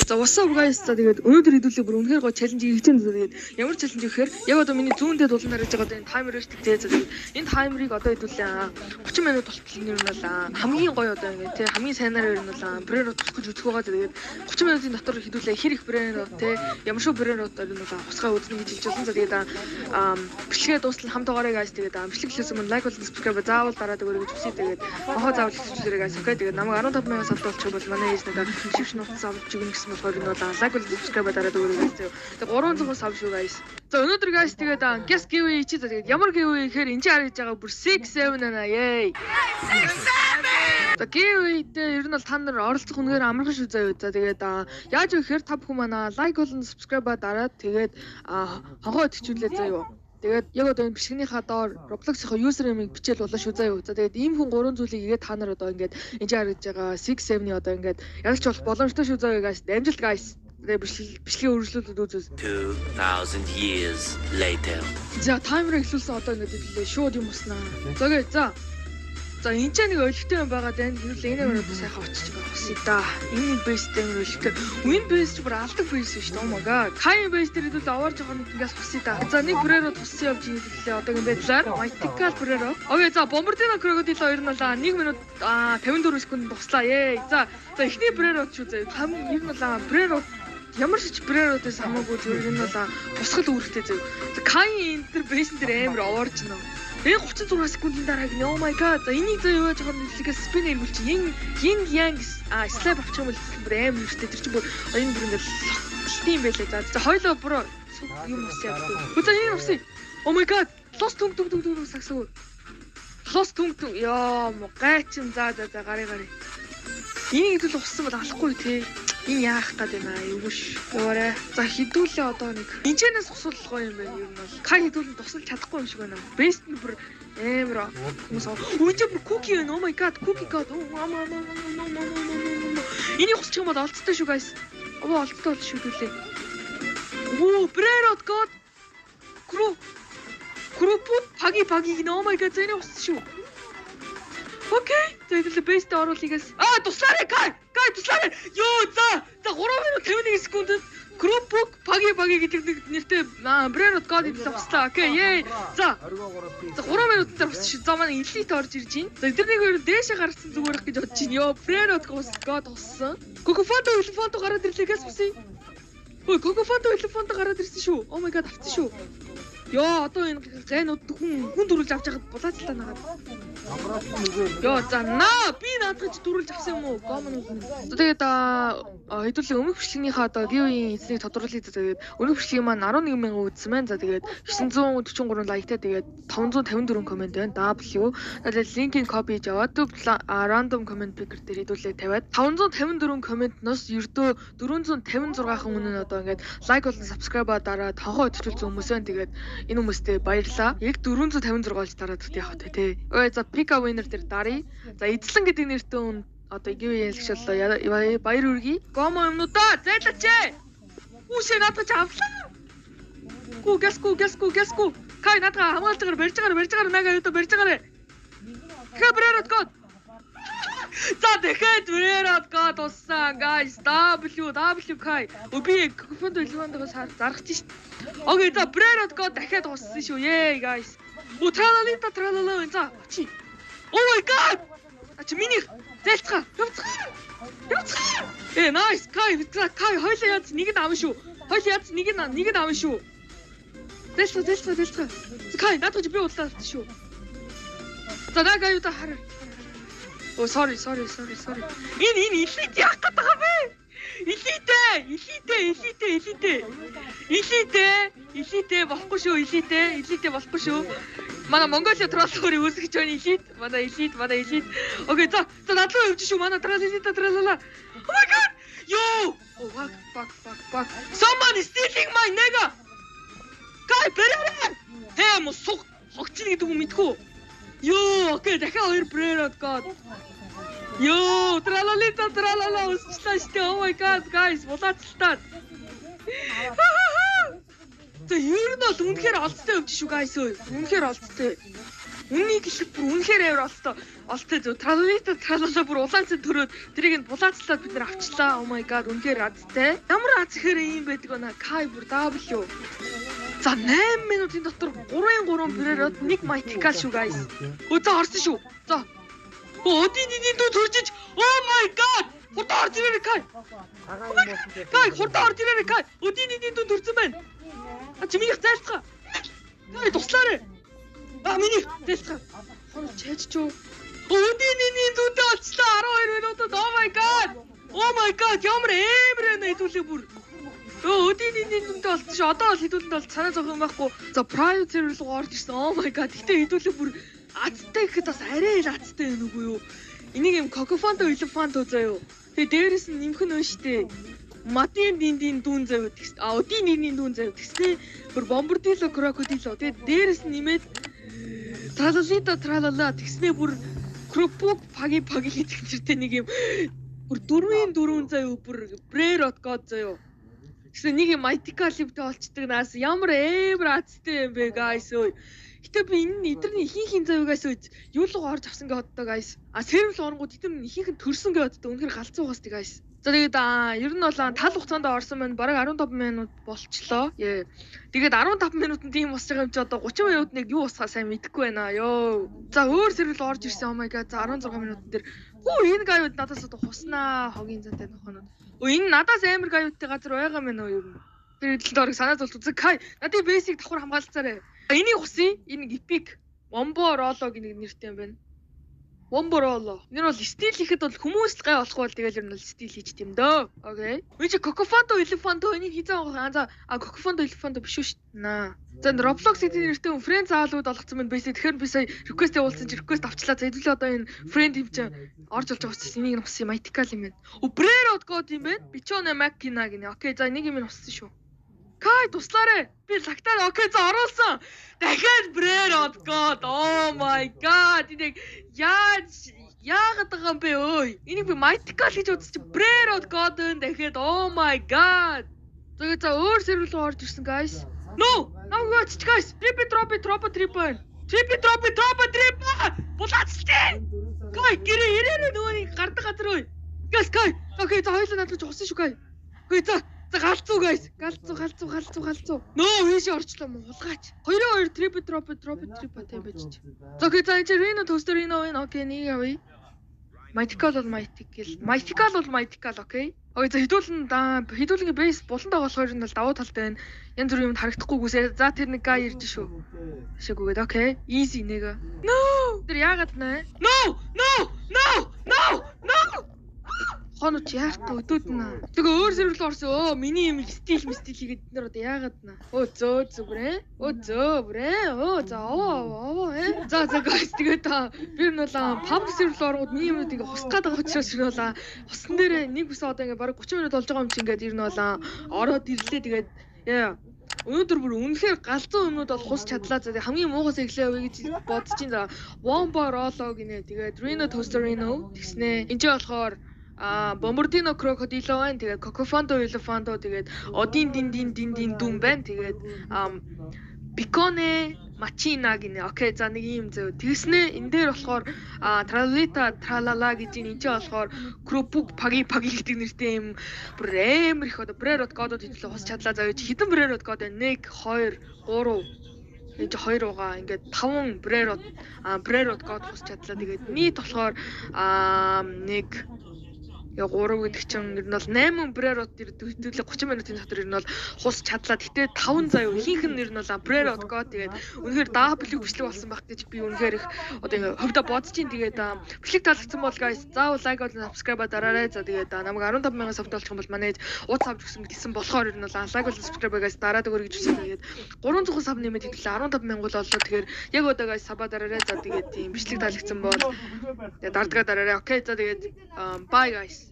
За what's up guys? За тэгээд өнөөдөр хэдүүлээ бүр үнэхээр гоё чаленж хийх юм. Тэгээд ямар чаленж гэхээр яг одоо миний зүүндээ дулнаар хийж байгаа энэ таймер шүү дээ. За тэгээд энэ таймерыг одоо хэдүүлээ 30 минут болтол нэр нь бол хамгийн гоё одоо ингэ тий хамгийн сайнаар ер нь бол брээр утгах гэж үзэх байгаа. Тэгээд 30 минутын дотор хэдүүлээ хэр их брээр тий ямар шүү брээр одоо энэ бол хусгай үзнэ гэж хэлж байна. За тэгээд бичлэгээ дуустал хамтаагаараа guys. Тэгээд бичлэг хийсэн юм лайк болон subscribe заавал дараад өгөрэй гэж хүсье. Тэгээд мохоо заавал subscribe guys. Окей тэгээд намайг 15,000 сабд болчих бол манай ээж надад шивш нутас авч өгнө гэсэн болохоор энэ бол лайк болон subscribe дараад өгөрэй guys. Тэгээд 300 саб шүү guys. За өнөөдөр guys тэгээд guess giveaway чи за тэгээд ямар giveaway гэхээр энэ харж байгаа бүр 6-7 байна yay. 6-7. За giveaway дээр ер нь бол та нар оролцох үнээр амархан шүү заяа. За тэгээд яаж вэ гэхээр та бүхэн манай лайк болон subscribe дараад тэгээд хогоо итгэжүүлээ заяа. Тэгээд яг одоо энэ бичлэгнийхаа доор Roblox-ийн username-ийг бичээл болоо шүү заяа. За тэгээд ийм хүн гурван зүйлийг игээд та нар одоо ингээд энэ харж байгаа 6-7-ний одоо ингээд ялч болох боломжтой шүү заяа guys. Амжилт guys. Тэгээд бичлэгийн үргэлжлүүлэлт үзүүс. 2000 years later. За таймер эхлүүлсэн одоо ингээд хэлээ шууд юм уснаа. За энэ ч нэг өлттэй юм байгаа даа. Хэрвээ энэ өрөөд сайхан очиж байгаа хэвчээ да. Энэ бейс дээр өлттэй. Win base ч бүр алдаг бейс шүү дээ. Oh my god. Kai base дээр хэдүүл аваар жоохон ингээс хүсье да. За нэг бүрээрөө туссан явж хэлээ. Одоо ингэ байдлаар mythical бүрээрөө. Окей за Bombardino Crocodile хоёр нь бол 1 минут 54 секунд туслаа. Ээ. За эхний бүрээрөө ч үзээ. Хамгийн ер нь бол бүрээрөө ямар ч бүрээрөөдөөс хамаагүй зөв энэ бол бусгал үүрэгтэй зөв. За Kai энэ төр бейсэн дээр амар овоорч нөө. Энэ 36 секундын дараа гинэ. Oh my god. За энийг зөө яаж жоохон нэлгээс спин хиймэл чи yin yang slap авчих юм бол бүр амар үүрэгтэй. Тэр чинь бүр энэ бүр ингээд лтим байлээ. За хоёлоо бүр юм усяа. Үзээ энэ усыг. Oh my god. Лос түнг сагсав. Лос түнг ёо гайчин за гарыг. Энийг хэдүүл уссан бол алахгүй тий. Энэ яах гээд байна юуш. Яваарэ. За хідүүлээ одоо нэг. Энчэнээс усуулах гоё юм байна ер нь бол. Кай хідүүлэн тусалж чадахгүй юм шиг байна. Бест нь бүр амар хүмүүс өөчөө бүр cookie байна. Oh my god, cookie god. Энийг усчих юм бол олцтой шүү guys. Олцтой бол шүдүүлээ. Брерот god. Крупут паги гинэ. Oh my god, зэний ус шүү. Окей. Тэгээд бэст оруулъягаас туслаарай Кай туслаарай. Ёо за 3 минут 51 секундэд Крупук паги гэдэг нэртэй Brerot God идэл авчлаа. Окей. Yay. За 3 минут дээр авчих. За манай элит орж ирж байна. За эдгэрнийг хоёр дээшээ гаргасан зүгээрх гэж бодож байна. Ёо Brerot God уссан. Cocofonto гараад ирлээ гэс үсэ. Ой Cocofonto гараад ирсэн шүү. Oh my god авсан шүү. Ёо одоо энэ гайнууд хүн дөрүүлж авч байгаад булаацлаа нагаад. Ёо за би наадах чи дөрүүлж авсан юм уу? Гомнууд нь. Тэгээд хэдүүлээ өмнөх бичлэгнийхаа одоо giveaway эзнийг тодруулъя. Тэгээд өмнөх бичлэг маань 11,000 үзсэн байна. За тэгээд 943 лайктай тэгээд 554 комент байна. W. Тэгээд линкийг копи хийж аваад random comment picker дээр хэдүүлээ тавиад 554 комментноос ердөө 456 хүн нь одоо ингээд лайк болон subscribe дараад хогоо өчрүүлсэн хүмүүс байна. Тэгээд энэ хүмүүстээ баярлалаа. Яг 456-ж дараад өгт явах тий. Ой за Pika winner дээр даръя. За эзлэн гэдэг нэртэй одоо giveaway ялгч боллоо. Баяр үргэе. Гомо юмнуудаа зайлаач. Үүшээ надад ч авлаа. Гү. Кай надад хамгаалж барьж байгаа нага өөдөө барьж байгаа. Brerot God. За дахиад Brerot God уссан guys. W Кай. Би Cocofonto илгөөндөөс зарах чинь. Окей за Brerot God дахиад уссан шүү. Yay guys. Тралала за чи. Oh my god. Ач миний зайлцгаа. Явцгаа. Nice. Кай хойлоо яц нэг нь авна шүү. Нэг нь авна шүү. Зайлцгаа. Кай надад чи би удлаа шүү. За нага юу та хараа. Sorry. Энэ элит яах гээд байгаа бэ? Элит болохгүй шүү. Манай Mongolia троллорыг үүсгэж байна элит. Манай элит. Окей, за надлуу явж шүү. Манай тралала. Oh my god. Yo! Oh fuck. Someone is stealing my nega. Кай бэрээ. Мос хогчин гэдэг юм мэдгүй. Yo, окей, дахиад хоёр Brerot God. Yo, тралала усчлаа штэ. Oh my god, guys, булаацлаа. За ер нь бол үнэхээр олцтой явж шүү guys ơi. Үнэхээр олцтой. Үннийг хэлэх бүр үнэхээр амар олтой зөв. Тралала бүр улаанцэн төрөөд тэрийг нь булаацлаад бид нар авчлаа. Oh my god, үнэхээр азтай. Ямар аз ихээр ийм байдаг вэ? Kai бүр W. За 8 минутын дотор 3-3 Brerod 1 Mythical шүү guys. За орсон шүү. За. Одийн дүү төржиж. Oh my god. Хурдан орж ирээрэй Kai. Kai хурдан орж ирээрэй Kai. Одийн дүү төрсөн байна. Чи минийх зайлцгаа. Kai туслаарай. Миний зайлцгаа. Хоног чэжчүү. Одийн дүүтэй олчлаа 12 минутад. Oh my god. Oh my god. Ямар эмрээ нэдүүлээ бүр. Одийн дүнтэй олсон шүү. Одоо бол хэдүүлэнд бол санаа зовх юм байхгүй. За private server руу орж ирсэн. Oh my god. Гэтэ хэдүүлээ бүр азтай гэхэд бас арай л азтай байна уу юу? Энийг юм Cocofonto Elefanto заяа. Тэгээ дээрэс нь нэмэх нь штэ. Матин дин дүүн заяа тэгс. Одийн дүүн заяа тэгснэ. Бүр Bombardillo Crocodilo. Тэгээ дээрэс нь нэмээд Tralala тэгснэ бүр Kropuk Pagi гэдэг чиртэй нэг юм бүр 4 заяа бүр Brerod God заяа. Гэсэн нэг юм Mythical Live-тэй олцдог наас ямар эвэр азтай юм бэ guys ơi. Гэтэ би энэ эдэрний ихийнх заяагаас юу л орж авсан гэж боддог guys. Сервер оронгууд эдэр ихийнх нь төрсөн гэж боддог. Үнэхээр галзуу угаас тий guys. За тэгээд ер нь бол тал хугацаанд орсон байна. Бараг 15 минут болчлоо. Тэгээд 15 минутанд тийм босч байгаа юм чи одоо 30 минут нэг юу усгаа сайн мэдэхгүй байна ёо. За өөр сервер орж ирсэн. Oh my god. За 16 минутын дээр. Энэ гайвууд надаас одоо хуснаа хогийн зантай нөхөнө. Энэ надаас амар гайвуудтай газар байгаа мэн үү ер нь. Тэр эдэлд орог санаа зовлт үзэг. Kai надын basic давхар хамгаалцаарай. Энийг хусын. Энэ epic Wombo Rollo гэх нэртэй юм байна. Wombo Rollo. Энэ бол стил хийхэд бол хүмүүс гай болох бол тэгэл ер нь стил хийж тийм дөө. Окей. Үгүй чи Cocofonto Elefanto энийг хийзээ байгаа. Cocofonto Elefanto биш шүү дээ. За Roblox гэдэг нэртэй friend заалууд олгоцсон байна. Бэсээ тэгэхээр би сая request явуулсан чи request авчлаа. За хэдүүлээ одоо энэ friend юм чи орж олж байгаа учраас энийг нь хусын Mythical юм байна. Brerod God юм байна. Bichone Makina гинэ. Окей. За нэг юм нь хусан шүү. Kai туслаарай. Би лагтаар окей за оруулсан. Дахиад Brerod God. Oh my god. Энийг яагаад байгаа юм бэ өөй? Энийг би Mythical гэж үзчих. Brerod God дахиад oh my god. Тэгээд за өөр сервер руу орж ирсэн guys. No, watch guys. Drop it. Булаацтай. Kai гэрээ ирээрээ нөгөө гардаг газар өө. Guys Kai. Окей за хоёулаа надад хусан шүү Kai. Окей за галзуу guys. Галзуу. Нөө ийш орчлоо мөн хулгаач. 2 drop it тийм байж чи. За окей за энэ Reno Toaster Reno энэ окей нэг явъя. Mythical бол Mythical окей. Окей за хэдүүлэн бейс булантай болохоор энэ бол давуу талтай байна. Янз бүрийн юмд харагдахгүйгүйсээ. За тэр нэг guy ирж шүү. Шигүүгээд окей. Easy нэг. No! Тэр яагаад нэ? No! Хоноо чи яахтай өдөөд нэ. Тэгээ өөр сервер руу орсон. Миний юм стил хийгээд нэр одоо яагаад нэ. Зөбрэ. За За guys тэгээд би нь бол public server руу ороод миний юмнуудыг хусах гэдэг учраас нь бол хусан дээр нэг бүс одоо ингээ бараг 30 минут болж байгаа юм чи ингээд ер нь бол ороод ирлээ тэгээд өнөөдөр бүр үнэхээр галзуу юмнууд бол хус чадлаа. За хамгийн муухайс эхлэе гэж бодож чинь. За Wombo Rollo гинэ. Тэгээд Reno Toaster Reno тэгснэ. Энд чинь болохоор Bombardino Crocodilo байна. Тэгээд Cocofonto Elefanto тэгээд Odin din dүүн байна. Тэгээд Bichone Makina гинэ. Окей за нэг юм зөө. Тэгснэ энэ дээр болохоор Tralala гэж энэ чинь болохоор Kropuk Pagi гэдэг нэртэй юм бүр амар их одоо Brerod God-од хэлээ хос чадлаа. За хэдэн Brerod God байна? 1 2 3 энэ 2 угаа ингээд 5 Brerod God хос чадлаа. Тэгээд нийт болохоор 1 3 гэдэг чинь ер нь бол 8 Brerod хэдүүлээ 30 минутын дотор ер нь бол хус чадлаа. Гэтэ 5 заяа ихийнх нь ер нь бол Brerod God тэгээд үнэхээр W бичлэг болсон байх гэж би үнэхээр их одоо хөвдө бодож чинь. Тэгээд бичлэг таалагдсан бол guys заавал like болон subscribe дараарай. За тэгээд намайг 15,000 сабт олчих юм бол манай ууц авч гэсэн болохоор ер нь бол like болон subscribe guys дараад өгөрэй гэж хүсэж. Тэгээд 300 саб нэмээд хэдүүлээ 15,000 боллоо. Тэгэхээр яг одоо guys саба дараарай. За тэгээд тийм бичлэг таалагдсан бол тэгээд дардгаа дараарай. Окей за тэгээд bye guys.